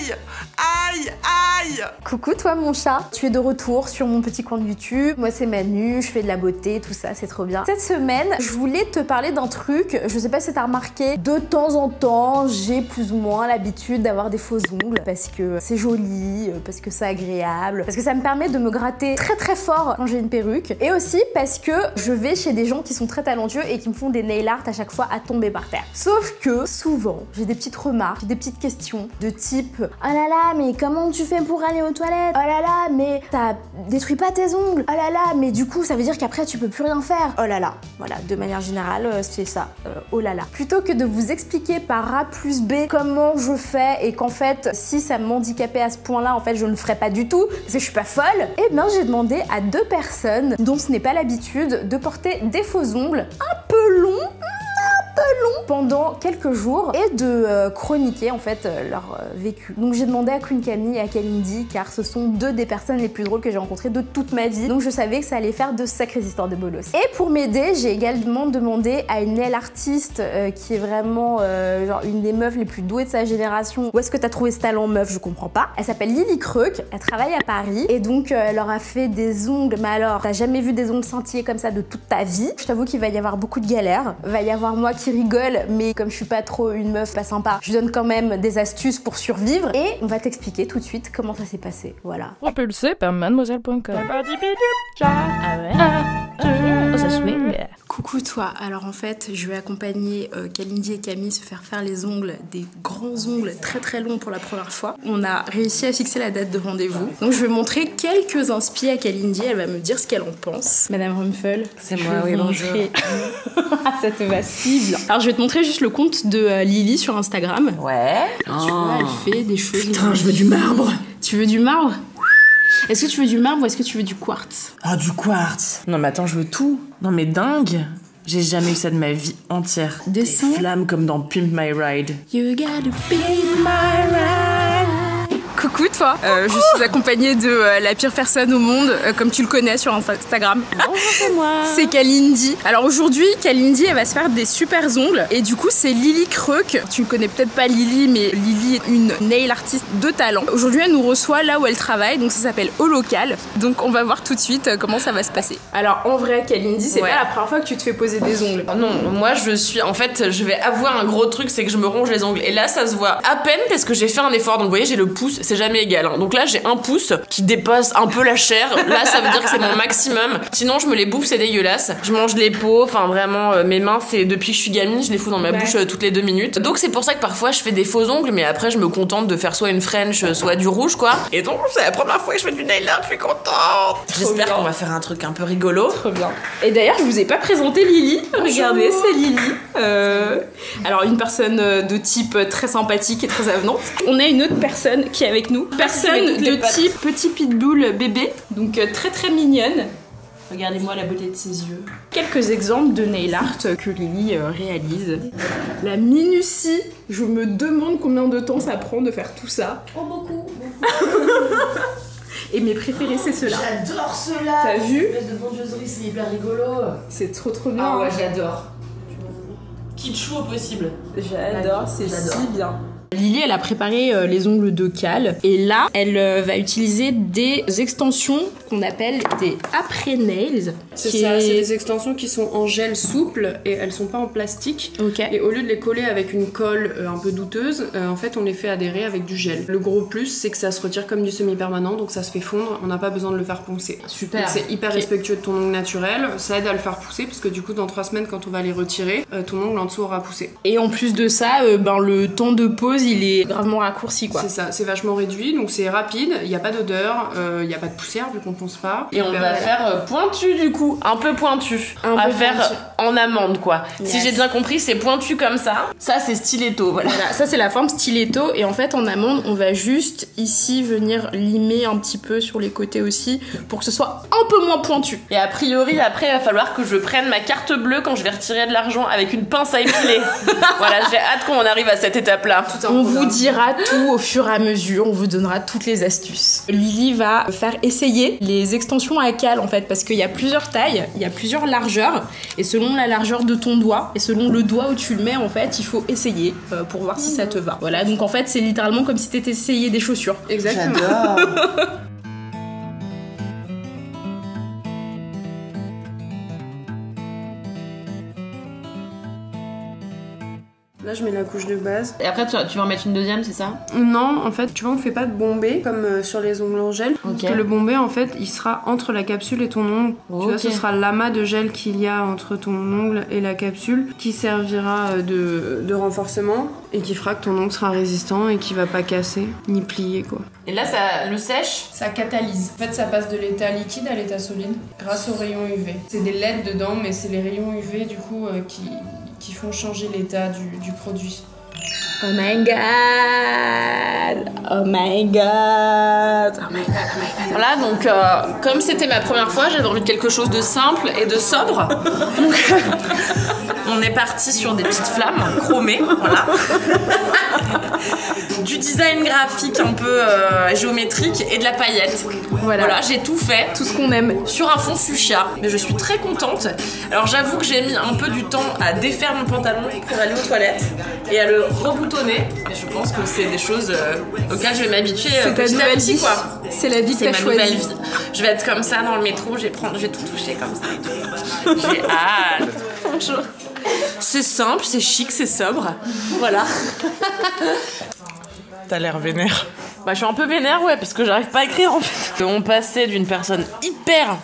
Aïe, aïe, aïe. Coucou toi mon chat, tu es de retour sur mon petit compte YouTube. Moi c'est Manu, je fais de la beauté, tout ça, c'est trop bien. Cette semaine, je voulais te parler d'un truc, je sais pas si t'as remarqué, de temps en temps, j'ai plus ou moins l'habitude d'avoir des faux ongles parce que c'est joli, parce que c'est agréable, parce que ça me permet de me gratter très très fort quand j'ai une perruque, et aussi parce que je vais chez des gens qui sont très talentueux et qui me font des nail art à chaque fois à tomber par terre. Sauf que souvent, j'ai des petites remarques, des petites questions de type « Oh là là, mais comment tu fais pour aller aux toilettes? Oh là là, mais ça détruit pas tes ongles? Oh là là, mais du coup, ça veut dire qu'après, tu peux plus rien faire? Oh là là ». Voilà, de manière générale, c'est ça. Oh là là. Plutôt que de vous expliquer par A plus B comment je fais et qu'en fait, si ça m'handicapait à ce point-là, en fait, je ne le ferais pas du tout, parce que je suis pas folle, eh bien, j'ai demandé à 2 personnes dont ce n'est pas l'habitude de porter des faux ongles un peu longs, pendant quelques jours et de chroniquer en fait leur vécu. Donc j'ai demandé à Queen Camille et à Kalindi car ce sont 2 des personnes les plus drôles que j'ai rencontrées de toute ma vie, donc je savais que ça allait faire de sacrées histoires de bolos. Et pour m'aider, j'ai également demandé à une nail artiste qui est vraiment genre une des meufs les plus douées de sa génération. Où est-ce que t'as trouvé ce talent, meuf? Je comprends pas. Elle s'appelle Lily Creuc, elle travaille à Paris et donc elle leur a fait des ongles, mais alors t'as jamais vu des ongles scintiller comme ça de toute ta vie. Je t'avoue qu'il va y avoir beaucoup de galères, va y avoir moi qui rigole, mais comme je suis pas trop une meuf pas sympa, je donne quand même des astuces pour survivre et on va t'expliquer tout de suite comment ça s'est passé. Voilà. Propulsé par mademoiselle.com. Ça swing. Coucou toi, alors en fait je vais accompagner Kalindi et Camille se faire les ongles, des grands ongles très très longs pour la première fois. On a réussi à fixer la date de rendez-vous. Donc je vais montrer quelques inspi à Kalindi, elle va me dire ce qu'elle en pense. Madame Rumpel, c'est moi, oui, bonjour. Ça te va cible. Alors je vais te montrer juste le compte de Lily sur Instagram. Ouais. Tu vois, elle fait des choses... Putain, je veux du marbre. Tu veux du marbre? Est-ce que tu veux du marbre ou est-ce que tu veux du quartz? Ah, du quartz. Non mais attends, je veux tout. Non mais dingue. J'ai jamais eu ça de ma vie entière. Des flammes comme dans Pimp My Ride. You gotta pimp my ride. Coucou toi, je suis accompagnée de la pire personne au monde, comme tu le connais sur Instagram. Bonjour, c'est moi. C'est Kalindi. Alors aujourd'hui, Kalindi, elle va se faire des super ongles. Et du coup, c'est Lily Creuc. Tu ne connais peut-être pas Lily, mais Lily est une nail artiste de talent. Aujourd'hui, elle nous reçoit là où elle travaille, donc ça s'appelle Au Local. Donc on va voir tout de suite comment ça va se passer. Alors en vrai, Kalindi, c'est pas la première fois que tu te fais poser des ongles. Non, moi je suis... En fait, je vais avoir un gros truc, c'est que je me ronge les ongles. Et là, ça se voit à peine parce que j'ai fait un effort. Donc vous voyez, j'ai le pouce, c'est jamais égal. Hein. Donc là, j'ai un pouce qui dépasse un peu la chair. Là, ça veut dire que c'est mon maximum. Sinon, je me les bouffe, c'est dégueulasse. Je mange les peaux, enfin vraiment, mes mains, c'est depuis que je suis gamine, je les fous dans ma bouche toutes les 2 minutes. Donc c'est pour ça que parfois je fais des faux ongles, mais après je me contente de faire soit une French, soit du rouge, quoi. Et donc c'est la première fois que je fais du nail art, je suis contente. J'espère qu'on va faire un truc un peu rigolo. Trop bien. Et d'ailleurs, je vous ai pas présenté Lily. Regardez, c'est Lily. Alors une personne de type très sympathique et très avenante. On a une autre personne qui est avec nous. Personne de type petit pitbull bébé, donc très très mignonne. Regardez-moi la beauté de ses yeux. Quelques exemples de nail art que Lily réalise. La minutie, je me demande combien de temps ça prend de faire tout ça. Oh, beaucoup. Et mes préférés, c'est ceux-là. J'adore ceux-là. T'as vu? Espèce de bonjoserie, c'est hyper rigolo. C'est trop bien. Ah ouais, j'adore. Kitschou au possible. J'adore, c'est si bien. Lily, elle a préparé les ongles de Cal et là, elle va utiliser des extensions qu'on appelle des après-nails. C'est ça, c'est des extensions qui sont en gel souple et elles sont pas en plastique. Okay. Et au lieu de les coller avec une colle un peu douteuse, en fait, on les fait adhérer avec du gel. Le gros plus, c'est que ça se retire comme du semi-permanent, donc ça se fait fondre, on n'a pas besoin de le faire poncer. Super. C'est hyper respectueux de ton ongle naturel, ça aide à le faire pousser, parce que du coup, dans 3 semaines, quand on va les retirer, ton ongle en dessous aura poussé. Et en plus de ça, le temps de pause, il est gravement raccourci, quoi. C'est ça, c'est vachement réduit, donc c'est rapide, il n'y a pas d'odeur, il n'y a pas de poussière vu qu'on ponce pas. Et on va faire pointu du coup, un peu pointu. On va faire en amande, quoi. Yes. Si j'ai bien compris, c'est pointu comme ça. Ça, c'est stiletto, voilà. Ça, c'est la forme stiletto. Et en fait, en amande, on va juste ici venir limer un petit peu sur les côtés aussi pour que ce soit un peu moins pointu. Et a priori, après, il va falloir que je prenne ma carte bleue quand je vais retirer de l'argent avec une pince à épiler. Voilà, j'ai hâte qu'on arrive à cette étape-là. On vous dira tout au fur et à mesure, on vous donnera toutes les astuces. Lily va faire essayer les les extensions à cale en fait, parce qu'il y a plusieurs tailles, il y a plusieurs largeurs, et selon la largeur de ton doigt, et selon le doigt où tu le mets en fait, il faut essayer pour voir si ça te va. Voilà, donc en fait c'est littéralement comme si t'étais essayé des chaussures. Exactement. J'adore. Là, je mets la couche de base. Et après, tu vas en mettre une deuxième, c'est ça? Non, en fait, tu vois, on fait pas de bombé comme sur les ongles en gel. Ok. Parce que le bombé, en fait, il sera entre la capsule et ton ongle. Tu vois, ce sera l'amas de gel qu'il y a entre ton ongle et la capsule qui servira de renforcement et qui fera que ton ongle sera résistant et qui va pas casser ni plier, quoi. Et là, ça le sèche? Ça catalyse. En fait, ça passe de l'état liquide à l'état solide grâce aux rayons UV. C'est des LED dedans, mais c'est les rayons UV, du coup, qui font changer l'état du produit. Oh my god! Oh my god! Oh my god! Voilà, donc comme c'était ma première fois, j'avais envie de quelque chose de simple et de sobre. Donc on est parti sur des petites flammes chromées, voilà. Du design graphique un peu géométrique et de la paillette. Voilà, j'ai tout fait. Tout ce qu'on aime. Sur un fond fuchsia, mais je suis très contente. Alors j'avoue que j'ai mis un peu du temps à défaire mon pantalon pour aller aux toilettes et à le reboutonner. Et je pense que c'est des choses auxquelles je vais m'habituer petit à petit, quoi. C'est la vie que C'est t'as ma choisie. nouvelle vie. Je vais être comme ça dans le métro, je vais tout toucher comme ça et tout. J'ai hâte. Bonjour. C'est simple, c'est chic, c'est sobre. Voilà. T'as l'air vénère. Bah je suis un peu vénère, ouais, parce que j'arrive pas à écrire en fait. On passait d'une personne hyper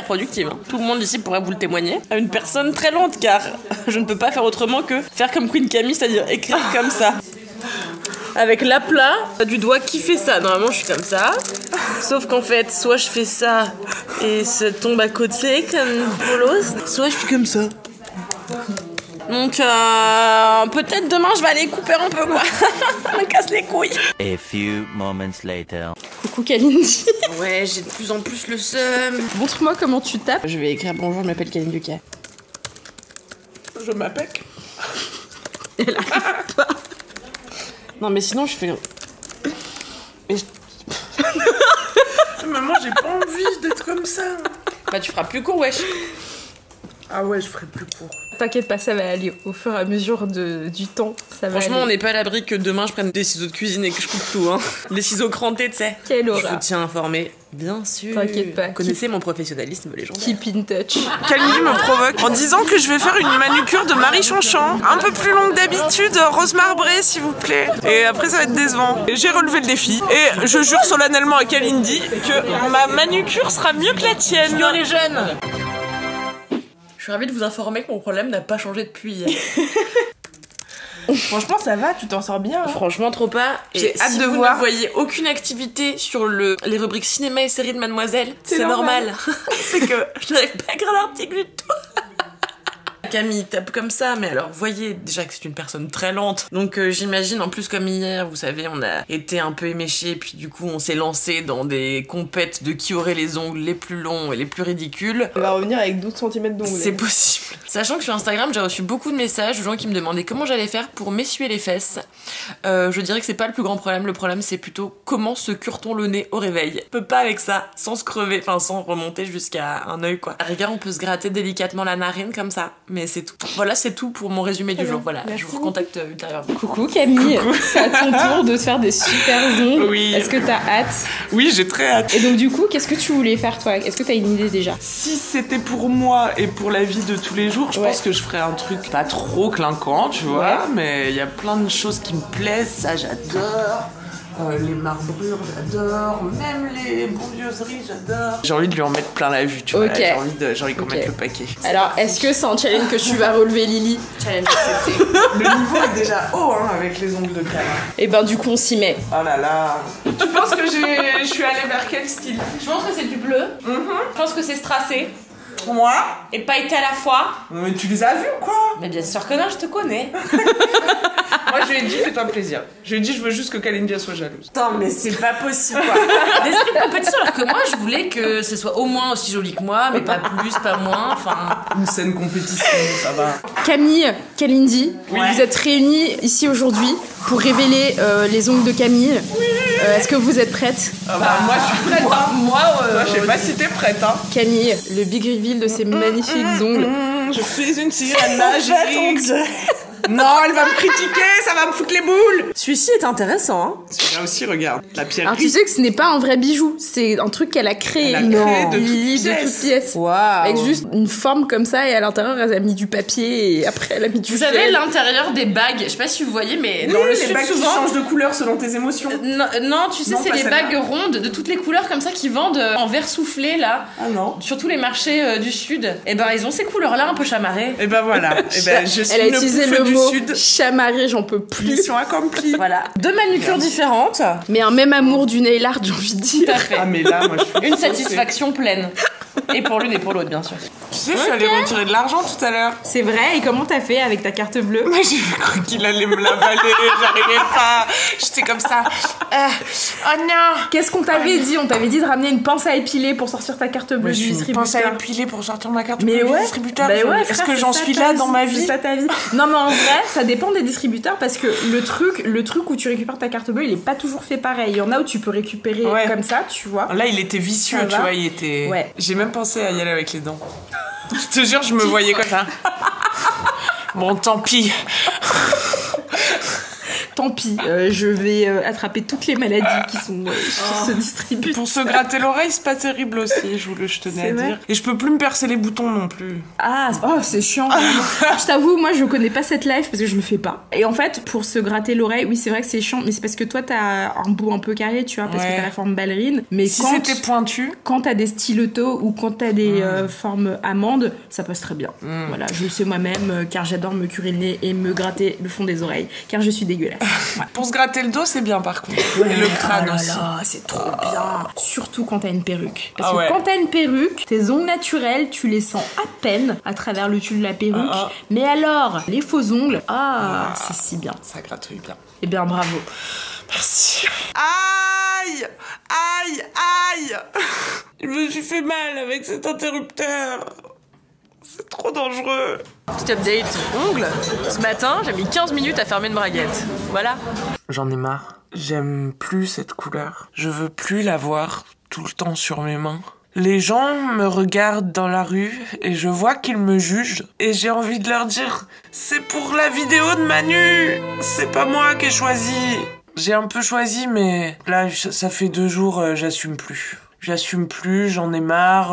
productive, hein. Tout le monde ici pourrait vous le témoigner, à une personne très lente, car je ne peux pas faire autrement que faire comme Queen Camille, c'est-à-dire écrire comme ça. Avec l'aplat du doigt qui fait ça. Normalement je suis comme ça. Sauf qu'en fait, soit je fais ça et ça tombe à côté comme bolos, soit je suis comme ça. Donc peut-être demain je vais aller couper un peu, quoi. Ça me casse les couilles. A few moments later. Coucou Kalindi. Ouais, j'ai de plus en plus le seum. Montre-moi comment tu tapes. Je vais écrire bonjour, je m'appelle Kalindi Duquet. Je m'appelle. Elle arrive pas. Non mais sinon je fais... Mais Maman, j'ai pas envie d'être comme ça. Bah tu feras plus court, wesh. Ah ouais, je ferai plus court. T'inquiète pas, ça va aller au fur et à mesure du temps. Ça va Franchement, on aller. n'est pas à l'abri que demain je prenne des ciseaux de cuisine et que je coupe tout, hein. Les ciseaux crantés, tu sais. Quelle Je horreur. vous tiens informé, bien sûr. T'inquiète pas. Vous connaissez mon professionnalisme légendaire. Keep in touch. Kalindi me provoque en disant que je vais faire une manucure de Marie Chanchant, un peu plus longue d'habitude, rose marbrée s'il vous plaît. Et après ça va être décevant. J'ai relevé le défi et je jure solennellement à Kalindi que ma manucure sera mieux que la tienne. Yo les jeunes! Je suis ravie de vous informer que mon problème n'a pas changé depuis hier. Franchement, ça va, tu t'en sors bien. Hein. Franchement, trop pas. Et J'ai hâte si de vous voir. ne voyez aucune activité sur les rubriques cinéma et séries de Mademoiselle, c'est normal. C'est que je n'arrive pas à écrire d'article du tout. Camille tape comme ça, mais alors voyez déjà que c'est une personne très lente. Donc j'imagine, en plus comme hier, vous savez, on a été un peu éméchés, puis du coup on s'est lancé dans des compètes de qui aurait les ongles les plus longs et les plus ridicules. Elle va revenir avec 12 cm d'ongles. C'est possible. Sachant que sur Instagram, j'ai reçu beaucoup de messages de gens qui me demandaient comment j'allais faire pour m'essuyer les fesses. Je dirais que c'est pas le plus grand problème. Le problème, c'est plutôt comment se cure-t-on le nez au réveil. On peut pas avec ça, sans se crever, enfin sans remonter jusqu'à un œil, quoi. À la rigueur, on peut se gratter délicatement la narine comme ça, mais c'est tout. Voilà, c'est tout pour mon résumé du jour. Voilà, je vous recontacte ultérieurement. Coucou Camille. C'est à ton tour de te faire des super ongles. Oui. Est-ce que t'as hâte? Oui, j'ai très hâte. Et donc du coup, qu'est-ce que tu voulais faire toi? Est-ce que t'as une idée déjà? Si c'était pour moi et pour la vie de tous les jours, je Ouais. pense que je ferais un truc pas trop clinquant, tu vois, Ouais. mais il y a plein de choses qui me plaisent, ça j'adore. Les marbrures, j'adore. Même les bondieuseries, j'adore. J'ai envie de lui en mettre plein la vue, tu vois. Ok. J'ai envie qu'on Ok. mette le paquet. Alors, est-ce que c'est un challenge que tu vas relever, Lily? Challenge accepté. Le niveau est déjà haut, hein, avec les ongles de câlin. Et ben du coup, on s'y met. Oh là là. Tu penses que je suis allée vers quel style? Je pense que c'est du bleu. Je pense que c'est strassé. Moi? Et pailleté à la fois. Mais tu les as vus ou quoi? Mais bien sûr que non, je te connais. Moi je lui ai dit fais-toi plaisir. Je lui ai dit je veux juste que Kalindia soit jalouse. Putain, mais c'est pas possible, quoi. L'esprit de compétition, alors que moi, je voulais que ce soit au moins aussi joli que moi, mais pas plus, pas moins, enfin... Une saine compétition, ça va. Camille, Kalindi, vous êtes réunis ici aujourd'hui pour révéler les ongles de Camille. Est-ce que vous êtes prête? Moi, je suis prête. Moi, Je sais pas si t'es prête, hein. Camille, le big reveal de ces magnifiques ongles. Je suis une sirène magique. Non, elle va me critiquer, ça va me foutre les boules. Celui-ci est intéressant, hein. Celui-là aussi, regarde. La pierre. Alors tu sais que ce n'est pas un vrai bijou, c'est un truc qu'elle a créé. Elle a créé de Lily, toutes de toutes pièces. Waouh. Avec juste une forme comme ça et à l'intérieur elle a mis du papier et après elle a mis du vous savez, gel. l'intérieur des bagues, je sais pas si vous voyez, mais dans le les sud, bagues qui souvent. changent de couleur selon tes émotions. Non, tu sais, Non, c'est pas les celle-là. bagues rondes de toutes les couleurs comme ça qui vendent en verre soufflé là. Ah non. Sur tous les marchés du sud. Et ben, ils ont ces couleurs-là un peu chamarrées. Et ben voilà. Et ben je suis Elle a une utilisé pouffe le du mot sud. chamarré, j'en peux plus. Mission accomplie. Voilà. Deux manucures différentes. Mais un même amour du nail art, j'ai envie de dire. Tout à fait. Ah mais là, moi je suis. Une saucée. satisfaction pleine. Et pour l'une et pour l'autre, bien sûr. Tu sais, je suis allée retirer de l'argent tout à l'heure. C'est vrai, et comment t'as fait avec ta carte bleue? Mais j'ai cru qu'il allait me l'avaler, j'arrivais pas. J'étais comme ça. Oh non. Qu'est-ce qu'on t'avait dit? On t'avait dit de ramener une pince à épiler pour sortir ta carte bleue Je du suis pense à distributeur. épiler pour sortir ma carte Mais bleue du ouais, distributeur. bah ouais, Est-ce frère, que j'en c'est ça suis ta là dans ma c'est vie? ça ta vie. Non mais en vrai, ça dépend des distributeurs parce que le truc où tu récupères ta carte bleue, il est pas toujours fait pareil. Il y en a où tu peux récupérer Ouais. comme ça, tu vois. Là, il était vicieux, Ça tu va vois, il était. Ouais. J'ai même pensé à y aller avec les dents. Je te jure, je me voyais comme ça. Bon, tant pis. Tant pis, je vais attraper toutes les maladies qui sont sur ce distributeur. Pour se gratter l'oreille, c'est pas terrible aussi, je tenais C'est à vrai. dire. Et je peux plus me percer les boutons non plus. Ah, oh, c'est chiant. Je t'avoue, moi, je connais pas cette life parce que je le fais pas. Et en fait, pour se gratter l'oreille, oui, c'est vrai que c'est chiant, mais c'est parce que toi, t'as un bout un peu carré, tu vois, parce Ouais. que t'as la forme ballerine. Mais Si quand, c'était pointu, quand t'as des stylotos ou quand t'as des formes amandes, ça passe très bien. Voilà, je le sais moi-même, car j'adore me curer le nez et me gratter le fond des oreilles, car je suis dégueulasse. Ouais. pour se gratter le dos, c'est bien par contre. Et le crâne Oh là aussi. là, c'est trop bien. Surtout quand t'as une perruque. Parce Ah que ouais. quand t'as une perruque, tes ongles naturels, tu les sens à peine à travers le tulle de la perruque. Ah, ah. Mais alors, les faux ongles, c'est si bien. Ça gratouille bien. Eh bien, bravo. Merci. Aïe! Aïe! Aïe! Je me suis fait mal avec cet interrupteur. C'est trop dangereux. Petit update ongles. Ce matin, j'ai mis 15 minutes à fermer une braguette. Voilà. J'en ai marre. J'aime plus cette couleur. Je veux plus la voir tout le temps sur mes mains. Les gens me regardent dans la rue et je vois qu'ils me jugent. Et j'ai envie de leur dire, c'est pour la vidéo de Manu. C'est pas moi qui ai choisi. J'ai un peu choisi, mais là, ça fait 2 jours, j'assume plus. J'assume plus, j'en ai marre,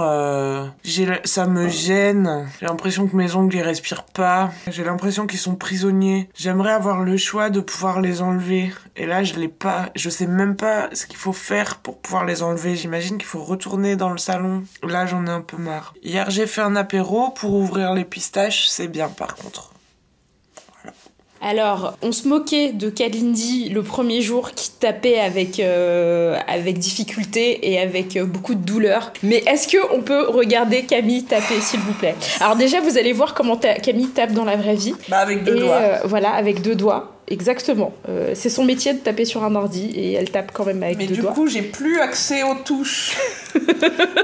ça me gêne. J'ai l'impression que mes ongles, ils respirent pas. J'ai l'impression qu'ils sont prisonniers. J'aimerais avoir le choix de pouvoir les enlever. Et là, je l'ai pas. Je sais même pas ce qu'il faut faire pour pouvoir les enlever. J'imagine qu'il faut retourner dans le salon. Là, j'en ai un peu marre. Hier, j'ai fait un apéro pour ouvrir les pistaches. C'est bien, par contre. Alors, on se moquait de Kalindi le premier jour qui tapait avec difficulté et avec beaucoup de douleur. Mais est-ce qu'on peut regarder Camille taper, s'il vous plaît? Alors déjà, vous allez voir comment Camille tape dans la vraie vie. Bah, avec 2 Et doigts. voilà, avec 2 doigts. Exactement. C'est son métier de taper sur un ordi et elle tape quand même avec Mais 2 du doigts. coup, j'ai plus accès aux touches.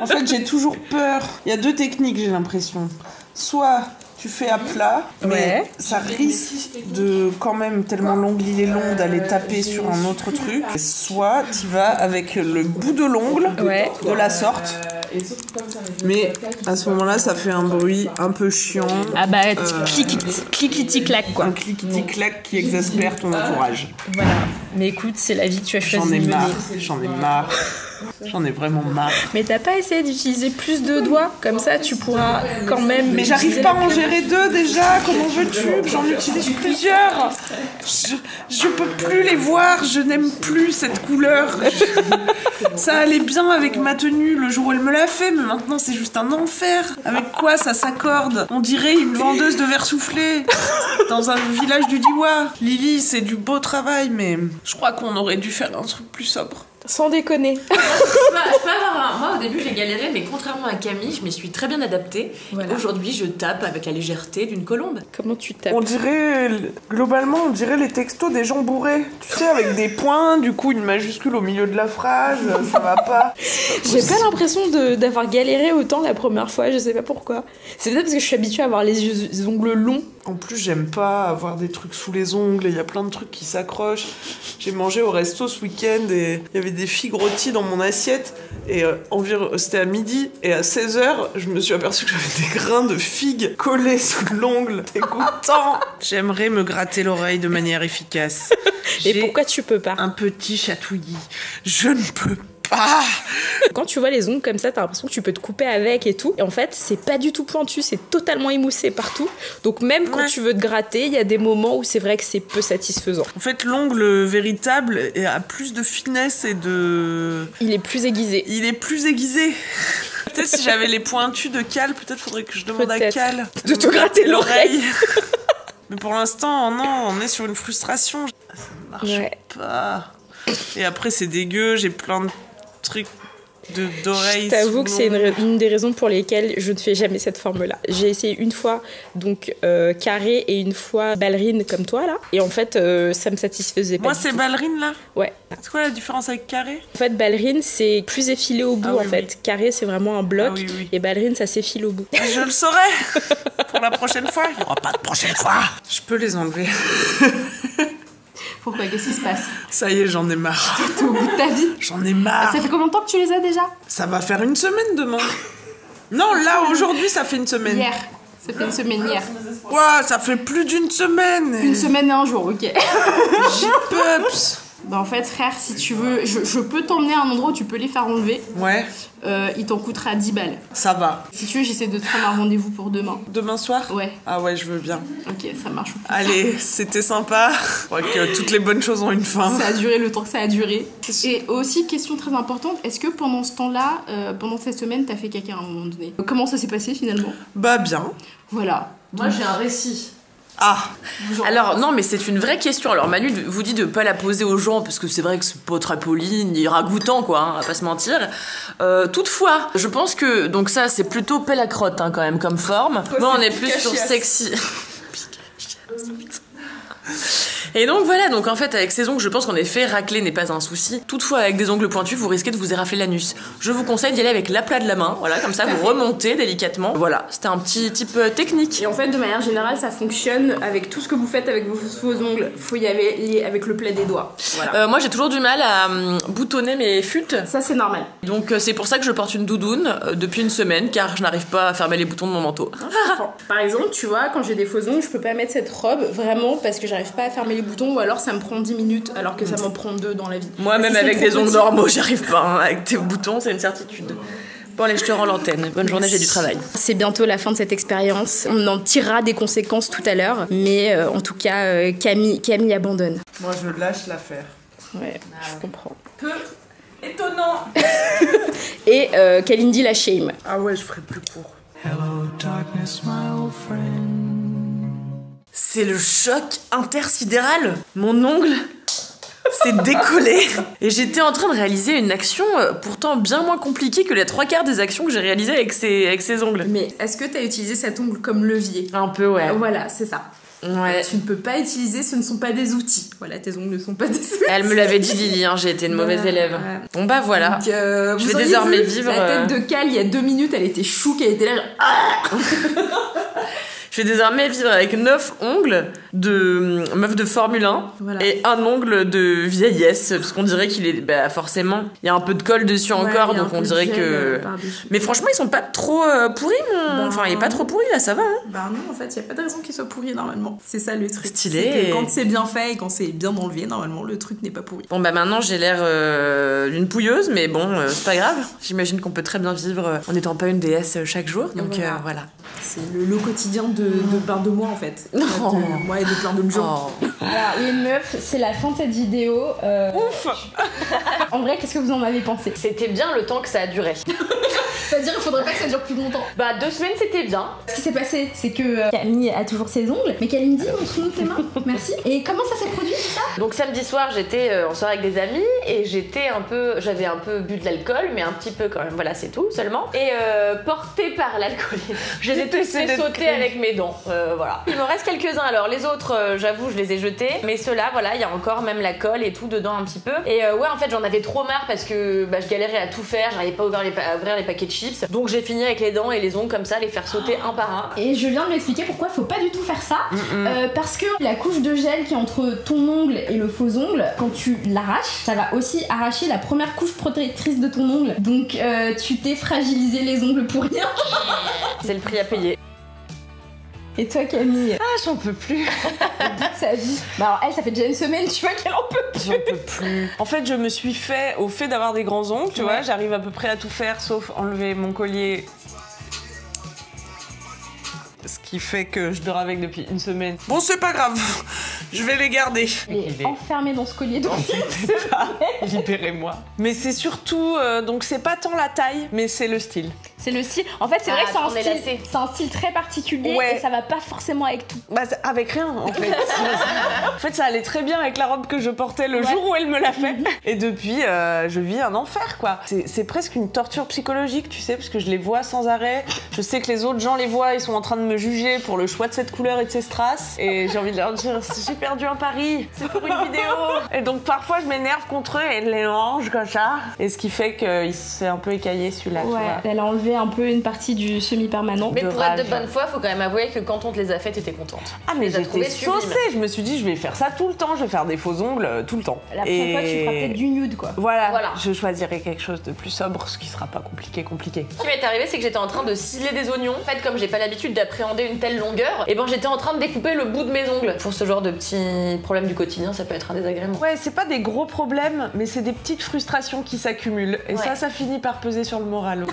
En fait, j'ai toujours peur. Il y a 2 techniques, j'ai l'impression. Soit tu fais à plat, mais Ouais. ça risque de, quand même, tellement l'ongle il est long, d'aller taper sur un autre truc. Soit tu vas avec le bout de l'ongle, Ouais. de la sorte. Mais à ce moment-là, ça fait un bruit un peu chiant. Ah bah, cliquiti-clac quoi. Un cliquiti-clac qui exaspère ton entourage. Voilà. Mais écoute, c'est la vie que tu as choisi J'en ai de mener. marre, j'en ai marre. J'en ai vraiment marre. Mais t'as pas essayé d'utiliser plus de doigts? Comme ça, tu pourras quand même... Mais j'arrive pas à en gérer 2 déjà, comment veux-tu que j'en utilise plusieurs? Je peux plus les voir, je n'aime plus cette couleur. Ça allait bien avec ma tenue le jour où elle me l'a fait, mais maintenant c'est juste un enfer. Avec quoi ça s'accorde? On dirait une vendeuse de verre soufflé dans un village du Diois. Lily, c'est du beau travail, mais je crois qu'on aurait dû faire un truc plus sobre. Sans déconner. Je peux avoir Moi, au début, j'ai galéré, mais contrairement à Camille, je m'y suis très bien adaptée. Voilà. Aujourd'hui, je tape avec la légèreté d'une colombe. Comment tu tapes? On dirait, globalement, on dirait les textos des gens bourrés. Tu sais, avec des points, du coup, une majuscule au milieu de la phrase, ça va pas. J'ai pas l'impression d'avoir galéré autant la première fois, je sais pas pourquoi. C'est peut-être parce que je suis habituée à avoir les ongles longs. En plus, j'aime pas avoir des trucs sous les ongles, il y a plein de trucs qui s'accrochent. J'ai mangé au resto ce week-end et il y avait des figues rôties dans mon assiette. Et c'était à midi, et à 16h, je me suis aperçue que j'avais des grains de figues collés sous l'ongle. Dégoûtant. J'aimerais me gratter l'oreille de manière efficace. Et pourquoi tu peux pas? Un petit chatouillis. Je ne peux pas. Quand tu vois les ongles comme ça, t'as l'impression que tu peux te couper avec et tout. Et en fait, c'est pas du tout pointu, c'est totalement émoussé partout. Donc même quand tu veux te gratter, il y a des moments où c'est vrai que c'est peu satisfaisant. En fait, l'ongle véritable a plus de finesse et de... Il est plus aiguisé. Il est plus aiguisé. Peut-être si j'avais les pointus de Cal, peut-être faudrait que je demande à Cal de te gratter l'oreille. Mais pour l'instant, non, on est sur une frustration. Ça marche pas. Et après, c'est dégueu, j'ai plein de trucs d'oreilles. Je t'avoue que c'est une des raisons pour lesquelles je ne fais jamais cette forme-là. J'ai essayé une fois donc carré et une fois ballerine comme toi là, et en fait ça me satisfaisait pas. Moi c'est ballerine là. Ouais. C'est quoi la différence avec carré? En fait ballerine c'est plus effilé au bout en fait. Carré c'est vraiment un bloc et ballerine ça s'effile au bout. Je le saurai pour la prochaine fois. Il n'y aura pas de prochaine fois. Je peux les enlever. Pourquoi? Qu'est-ce qui se passe? Ça y est, j'en ai marre. T'es au bout de ta vie? J'en ai marre. Ça fait combien de temps que tu les as déjà? Ça va faire une semaine demain. Non, là, aujourd'hui, ça fait une semaine. Hier. Ça fait une semaine hier. Ouah, ça fait plus d'une semaine. Une semaine et un jour, ok. J-Pups. Bah en fait, frère, si tu veux, je peux t'emmener à un endroit où tu peux les faire enlever. Ouais. Il t'en coûtera 10 balles. Ça va. Si tu veux, j'essaie de te prendre un rendez-vous pour demain. Demain soir? Ouais. Ah ouais, je veux bien. Ok, ça marche. Allez, c'était sympa. Je crois que toutes les bonnes choses ont une fin. Ça a duré le temps que ça a duré. Et aussi, question très importante, est-ce que pendant ce temps-là, pendant cette semaine, t'as fait caca à un moment donné? Comment ça s'est passé finalement? Bah bien. Voilà. Moi j'ai un récit. Ah. Alors non mais c'est une vraie question. Alors Manu vous dit de pas la poser aux gens parce que c'est vrai que c'est pas très poli ni ragoûtant quoi, hein, on va pas se mentir. Toutefois, je pense que donc ça c'est plutôt pelle à crotte hein, quand même comme forme. Moi on est plus sur sexy. Et donc voilà, donc en fait avec ces ongles je pense qu'en effet racler n'est pas un souci. Toutefois avec des ongles pointus vous risquez de vous érafler l'anus. Je vous conseille d'y aller avec l'aplat de la main, voilà, comme ça vous remontez délicatement. Voilà, c'était un petit type technique. Et en fait de manière générale ça fonctionne avec tout ce que vous faites avec vos ongles. Faut y aller avec le plat des doigts. Voilà. Moi j'ai toujours du mal à boutonner mes futes. Ça c'est normal. Donc c'est pour ça que je porte une doudoune depuis une semaine car je n'arrive pas à fermer les boutons de mon manteau. Par exemple tu vois quand j'ai des faux ongles je peux pas mettre cette robe vraiment parce que j'arrive pas à fermer les boutons ou alors ça me prend 10 minutes alors que ça m'en prend 2 dans la vie. Moi même avec des ongles normaux j'y arrive pas hein. Avec tes boutons c'est une certitude. Bon allez je te rends l'antenne, bonne journée, j'ai du travail. C'est bientôt la fin de cette expérience, on en tirera des conséquences tout à l'heure mais en tout cas Camille abandonne. Moi je lâche l'affaire. Ouais, je comprends. Peu étonnant. Et Kalindi la shame. Ah ouais, je ferai plus court. Hello darkness my old friend. C'est le choc intersidéral. Mon ongle s'est décollé. Et j'étais en train de réaliser une action pourtant bien moins compliquée que les 3/4 des actions que j'ai réalisées avec ces ongles. Mais est-ce que t'as utilisé cet ongle comme levier? Un peu, ouais. Voilà, c'est ça. Ouais. Tu ne peux pas utiliser, ce ne sont pas des outils. Voilà, tes ongles ne sont pas des outils. Elle me l'avait dit Lily, hein, j'ai été une mauvaise élève. Ouais. Bon bah voilà. Donc, je vais désormais vivre... La tête de Cal, il y a 2 minutes, elle était chouque, elle était là genre... Je vais désormais vivre avec 9 ongles de meuf de Formule 1 voilà. Et un ongle de vieillesse parce qu'on dirait qu'il est bah forcément il y a un peu de colle dessus encore donc on dirait que mais franchement ils sont pas trop pourris enfin il est pas trop pourri là ça va hein. Bah non en fait il y a pas de raison qu'il soit pourri normalement c'est ça le truc stylé que quand c'est bien fait et quand c'est bien enlevé normalement le truc n'est pas pourri. Bon bah maintenant j'ai l'air d'une pouilleuse mais bon c'est pas grave j'imagine qu'on peut très bien vivre en n'étant pas une déesse chaque jour donc voilà. C'est le quotidien de plein de mois en fait. Moi et de plein d'autres gens. Alors les meufs, c'est la fin de cette vidéo. Ouf. En vrai, qu'est-ce que vous en avez pensé? C'était bien le temps que ça a duré. C'est-à-dire, il faudrait pas que ça dure plus longtemps. Bah 2 semaines c'était bien. Ce qui s'est passé, c'est que Camille a toujours ses ongles, mais Kalindi, montre-nous tes mains. Merci. Et comment ça s'est produit tout ça? Donc samedi soir j'étais en soirée avec des amis et j'avais un peu bu de l'alcool, mais un petit peu quand même, voilà c'est tout seulement. Et portée par l'alcoolisme, je les ai tous fait sauter avec mes dents, voilà. Il me reste quelques-uns, alors les autres j'avoue je les ai jetés, mais ceux-là voilà il y a encore même la colle et tout dedans un petit peu. Et ouais en fait j'en avais trop marre parce que je galérais à tout faire, j'arrivais pas à ouvrir les paquets de chips, donc j'ai fini avec les dents et les ongles comme ça, les faire sauter un par un. Et je viens de m'expliquer pourquoi faut pas du tout faire ça. Parce que la couche de gel qui est entre ton ongle et le faux ongle, quand tu l'arraches, ça va aussi arracher la première couche protectrice de ton ongle. Donc tu t'es fragilisé les ongles pour rien. C'est le prix à payer. Et toi Camille? Ah j'en peux plus. Sa vie. Bah alors elle ça fait déjà une semaine, tu vois qu'elle en peut plus. J'en peux plus. En fait je me suis fait au fait d'avoir des grands ongles, tu vois, j'arrive à peu près à tout faire sauf enlever mon collier. Ce qui fait que je dors avec depuis une semaine. Bon, c'est pas grave, je vais les garder. Elle est enfermée dans ce collier donc libérez-moi. Mais c'est surtout, donc c'est pas tant la taille, mais c'est le style. C'est le style. En fait, c'est vrai que c'est un style très particulier et ça va pas forcément avec tout. Bah, avec rien en fait. En fait, ça allait très bien avec la robe que je portais le jour où elle me l'a fait. Et depuis, je vis un enfer quoi. C'est presque une torture psychologique, tu sais, parce que je les vois sans arrêt. Je sais que les autres gens les voient, ils sont en train de me juger pour le choix de cette couleur et de ces strass. Et j'ai envie de leur dire, j'ai perdu un pari, c'est pour une vidéo. Et donc parfois, je m'énerve contre eux et je les mange comme ça. Et ce qui fait qu'il s'est un peu écaillé celui-là. Ouais, elle a enlevé un peu une partie du semi-permanent. Mais pour être de bonne foi, faut quand même avouer que quand on te les a fait, t'étais contente. Ah mais j'étais saucée, je me suis dit je vais faire ça tout le temps, je vais faire des faux ongles tout le temps. La prochaine fois tu feras peut-être du nude quoi. Voilà, je choisirai quelque chose de plus sobre, ce qui sera pas compliqué. Ce qui m'est arrivé c'est que j'étais en train de ciseler des oignons. En fait comme j'ai pas l'habitude d'appréhender une telle longueur, et ben j'étais en train de découper le bout de mes ongles. Pour ce genre de petits problèmes du quotidien, ça peut être un désagrément. Ouais, c'est pas des gros problèmes, mais c'est des petites frustrations qui s'accumulent. Et ça finit par peser sur le moral.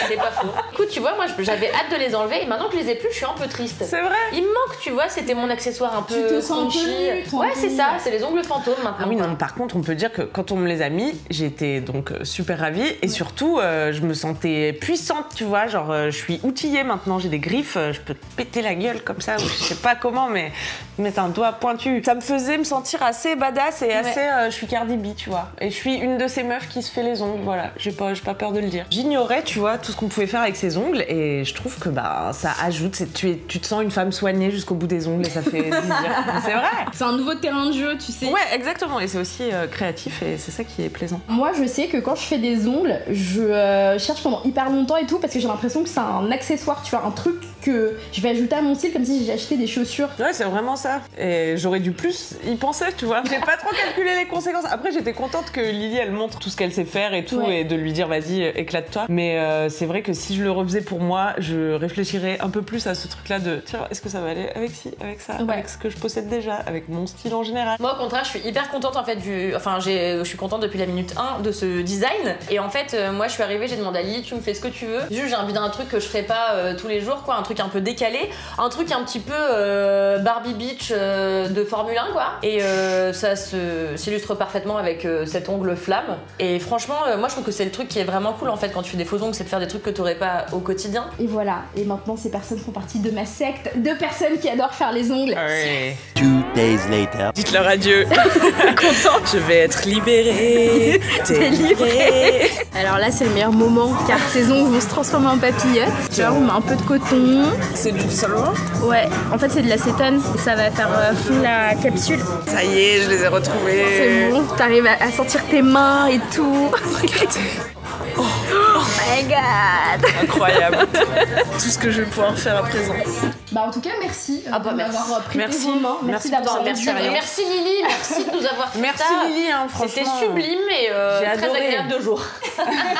C'est pas faux. Écoute, tu vois, moi j'avais hâte de les enlever et maintenant que je les ai plus, je suis un peu triste. C'est vrai. Il me manque, tu vois, c'était mon accessoire un peu. Tu te sens un peu ouais, c'est ça, c'est les ongles fantômes maintenant. Ah oui, non, par contre, on peut dire que quand on me les a mis, j'étais donc super ravie et surtout, je me sentais puissante, tu vois. Genre, je suis outillée maintenant, j'ai des griffes, je peux te péter la gueule comme ça, ou je sais pas comment, mais mettre un doigt pointu. Ça me faisait me sentir assez badass et assez. Je suis Cardi B, tu vois. Et je suis une de ces meufs qui se fait les ongles, voilà. J'ai pas peur de le dire. J'ignorais, tu vois, tout ce qu'on pouvait faire avec ses ongles et je trouve que ça ajoute, tu te sens une femme soignée jusqu'au bout des ongles et ça fait plaisir. C'est vrai. C'est un nouveau terrain de jeu, tu sais. Ouais, exactement. Et c'est aussi créatif et c'est ça qui est plaisant. Moi, je sais que quand je fais des ongles, je cherche pendant hyper longtemps et tout parce que j'ai l'impression que c'est un accessoire, tu vois, un truc que je vais ajouter à mon style comme si j'ai acheté des chaussures. Ouais, c'est vraiment ça. Et j'aurais dû plus y penser, tu vois. J'ai pas trop calculé les conséquences. Après, j'étais contente que Lily, elle montre tout ce qu'elle sait faire et tout et de lui dire vas-y, éclate-toi. Mais c'est vrai que si je le refaisais pour moi, je réfléchirais un peu plus à ce truc-là de tiens, est-ce que ça va aller avec ci, avec ça, avec ce que je possède déjà, avec mon style en général. Moi, au contraire, je suis hyper contente en fait je suis contente depuis la minute 1 de ce design. Et en fait, moi, je suis arrivée, j'ai demandé à Lily, tu me fais ce que tu veux. Juste, j'ai envie d'un truc que je ferais pas tous les jours, quoi, un truc un peu décalé, un truc un petit peu Barbie Beach de Formule 1, quoi. Et ça s'illustre parfaitement avec cet ongle flamme. Et franchement, moi, je trouve que c'est le truc qui est vraiment cool en fait quand tu fais des faux ongles, c'est de faire des trucs que t'aurais pas au quotidien. Et voilà, et maintenant ces personnes font partie de ma secte de personnes qui adorent faire les ongles. Ouais. 2 days later. Dites-leur adieu. Contente. Je vais être libérée. T'es livrée. Alors là c'est le meilleur moment car tes ongles vont se transformer en papillotes. Tu vois, on met un peu de coton. C'est du dissolvant? Ouais, en fait c'est de l'acétone et ça va faire fondre la capsule. Ça y est, je les ai retrouvés. C'est bon, t'arrives à sentir tes mains et tout. Regardez. Oh my god! Incroyable. Tout ce que je vais pouvoir faire à présent. Bah en tout cas merci d'avoir prêté vos mains. Merci d'avoir merci Lily, merci de nous avoir fait ça. Merci Lily, hein, franchement. C'était sublime et très agréable de jour.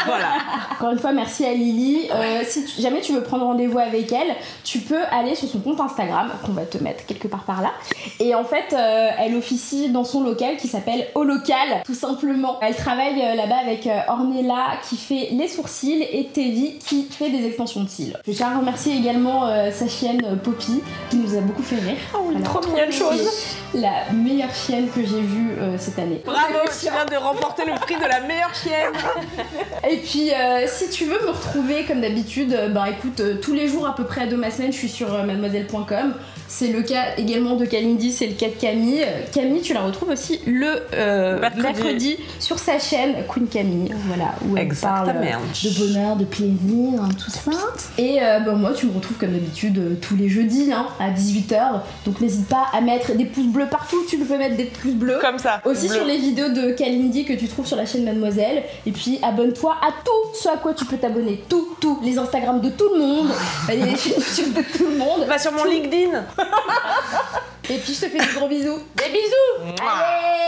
Voilà. Encore une fois, merci à Lily. Si jamais tu veux prendre rendez-vous avec elle, tu peux aller sur son compte Instagram, qu'on va te mettre quelque part par là. Et en fait, elle officie dans son local qui s'appelle Au Local, tout simplement. Elle travaille là-bas avec Ornella qui fait les sourcils et Teddy qui fait des extensions de cils. Je tiens à remercier également sa chienne Poppy qui nous a beaucoup fait rire. Oh, une trop mignonne chose. La meilleure chienne que j'ai vue cette année. Bravo, tu viens de remporter le prix de la meilleure chienne. Et puis, si tu veux me retrouver comme d'habitude, bah écoute, tous les jours à peu près à 2 semaines, je suis sur mademoiselle.com. C'est le cas également de Kalindi, c'est le cas de Camille. Camille, tu la retrouves aussi le mercredi sur sa chaîne Queen Camille, voilà, où elle parle de bonheur, de plaisir, tout ça. Et bah, moi, tu me retrouves comme d'habitude tous les jeudis à 18h. Donc n'hésite pas à mettre des pouces bleus partout, tu peux mettre des pouces bleus. Comme ça. Aussi bleu. Sur les vidéos de Kalindi que tu trouves sur la chaîne Mademoiselle. Et puis abonne-toi à tout ce à quoi tu peux t'abonner. Tous les Instagram de tout le monde, les chaînes YouTube de tout le monde. Va sur mon LinkedIn. Et puis je te fais des gros bisous. Des bisous. Allez.